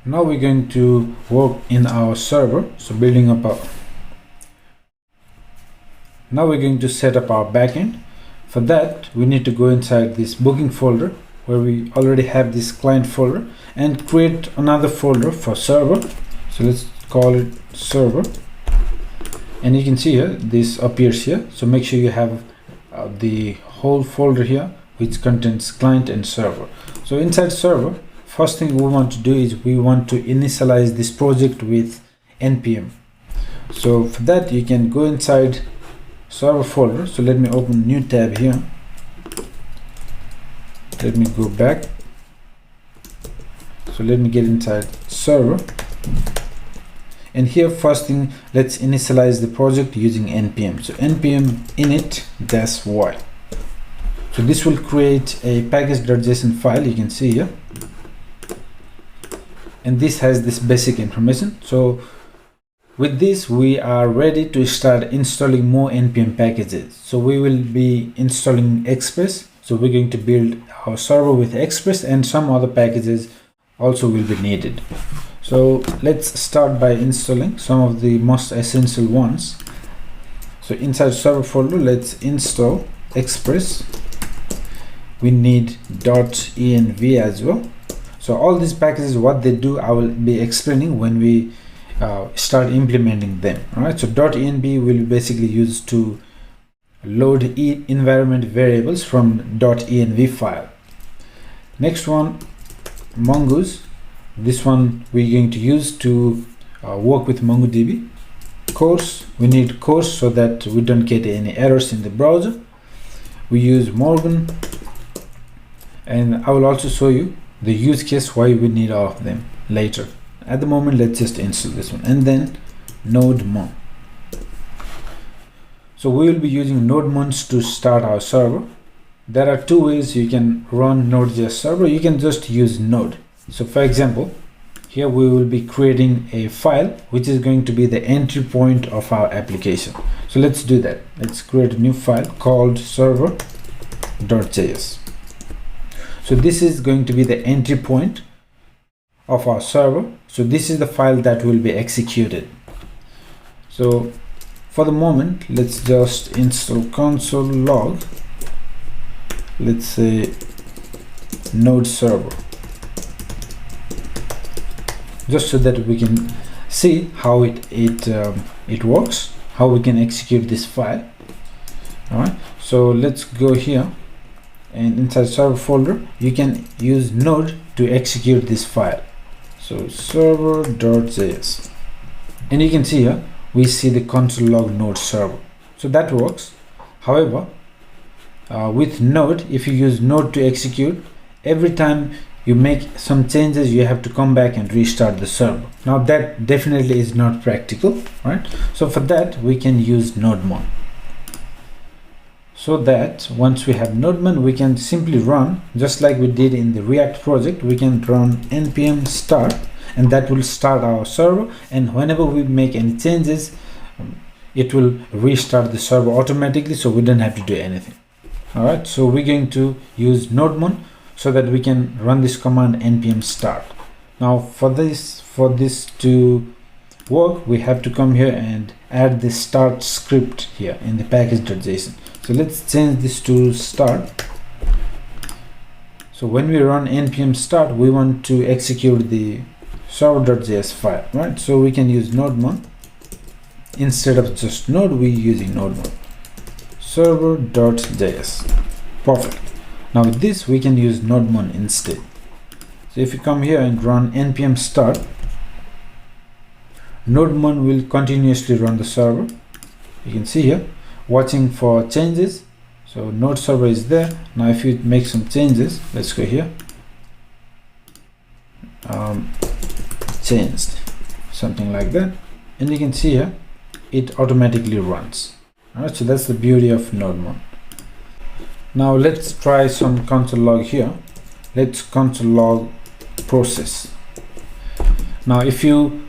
Now we're going to work in our server. So building up our, now we're going to set up our backend. For that, we need to go inside this booking folder where we already have this client folder and create another folder for server. So let's call it server, and you can see here this appears here. So make sure you have the whole folder here which contains client and server. So inside server, first thing we want to do is we want to initialize this project with npm. So for that, you can go inside server folder. So let me open new tab here. Let me go back. So let me get inside server, and here first thing, let's initialize the project using npm. So npm init-y. So this will create a package.json file, you can see here, and this has this basic information. So with this, we are ready to start installing more npm packages. So we will be installing Express. So we're going to build our server with Express, and some other packages also will be needed. So let's start by installing some of the most essential ones. So inside server folder, let's install Express. We need .env as well. So all these packages, what they do, I will be explaining when we start implementing them. All right, so .env will basically use to load environment variables from .env file. Next one, Mongoose. This one we're going to use to work with MongoDB. Course, we need course so that we don't get any errors in the browser. We use Morgan, and I will also show you the use case why we need all of them later. At the moment, let's just install this one, and then nodemon. So we will be using nodemons to start our server. There are two ways you can run Node.js server. You can just use node. So for example, here we will be creating a file which is going to be the entry point of our application. So let's do that. Let's create a new file called server.js. So this is going to be the entry point of our server. So this is the file that will be executed. So for the moment, let's just install console log. Let's say node server, just so that we can see how it works, how we can execute this file. All right, so let's go here, and inside server folder, you can use node to execute this file. So server.js, and you can see here we see the console log node server. So that works. However, with node, if you use node to execute, every time you make some changes, you have to come back and restart the server. Now that definitely is not practical, right? So for that, we can use nodemon. So that once we have nodemon, we can simply run, just like we did in the React project, we can run npm start, and that will start our server, and whenever we make any changes, it will restart the server automatically, so we don't have to do anything. All right, so we're going to use nodemon so that we can run this command npm start. Now for this to work, we have to come here and add the start script here in the package.json. So let's change this to start. So when we run npm start, we want to execute the server.js file, right? So we can use nodemon. Instead of just node, we're using nodemon. Server.js. Perfect. Now with this, we can use nodemon instead. So if you come here and run npm start, nodemon will continuously run the server. You can see here, watching for changes. So node server is there. Now if you make some changes, let's go here. Changed, something like that, and you can see here it automatically runs. All right, so that's the beauty of nodemon. Now let's try some console log here. Let's console log process. Now if you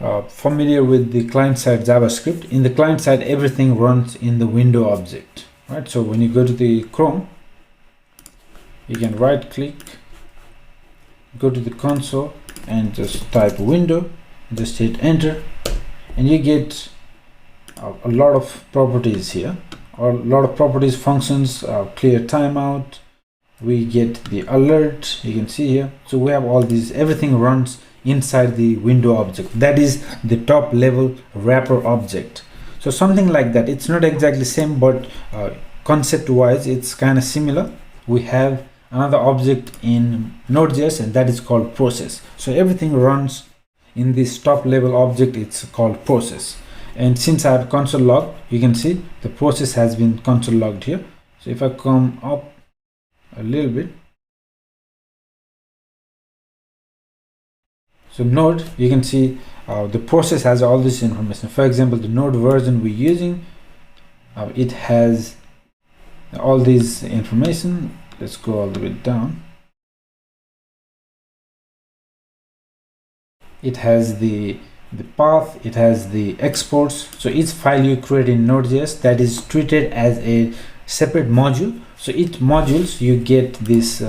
are familiar with the client-side JavaScript, in the client side everything runs in the window object, right? So when you go to the Chrome, you can right click, go to the console, and just type window, just hit enter, and you get a lot of properties here, or a lot of properties, functions, clear timeout, we get the alert, you can see here. So we have all these, everything runs inside the window object. That is the top level wrapper object. So something like that. It's not exactly same, but concept wise it's kind of similar. We have another object in Node.js, and that is called process. So everything runs in this top level object, it's called process. And since I have console log, you can see the process has been console logged here. So if I come up a little bit, so node, you can see the process has all this information. For example, the node version we're using, it has all this information. Let's go all the way down. It has the path, it has the exports. So each file you create in Node.js, that is treated as a separate module. So each modules you get this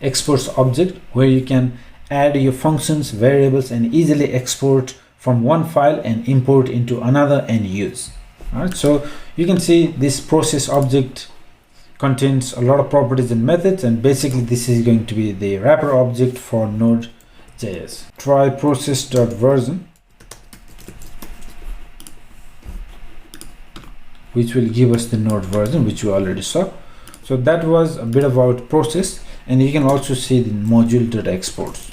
exports object where you can add your functions, variables, and easily export from one file and import into another and use. All right, so you can see this process object contains a lot of properties and methods, and basically this is going to be the wrapper object for Node.js. Try process.version, which will give us the node version, which we already saw. So that was a bit about process, and you can also see the module.exports.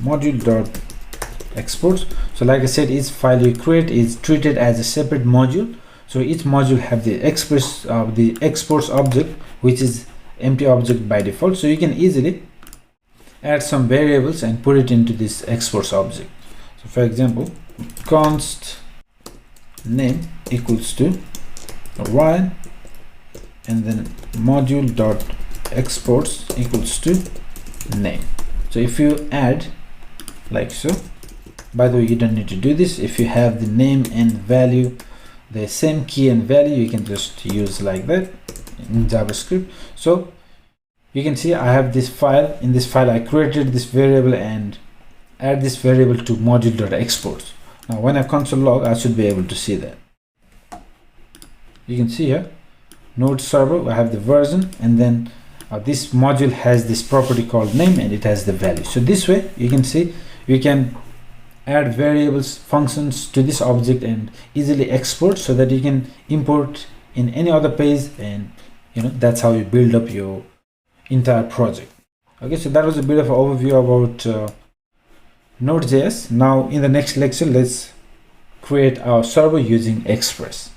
Module.exports. So like I said, each file you create is treated as a separate module. So each module have the exports object, which is empty object by default. So you can easily add some variables and put it into this exports object. So for example, const name equals to Ryan, and then module.exports equals to name. So if you add like so, by the way, you don't need to do this. If you have the name and value, the same key and value, you can just use like that in JavaScript. So you can see I have this file. In this file I created this variable and add this variable to module.exports. Now when I console log, I should be able to see that. You can see here node server, I have the version, and then this module has this property called name, and it has the value. So this way you can see you can add variables, functions to this object and easily export, so that you can import in any other page, and that's how you build up your entire project. Okay, so that was a bit of an overview about Node.js. Now in the next lecture, let's create our server using Express.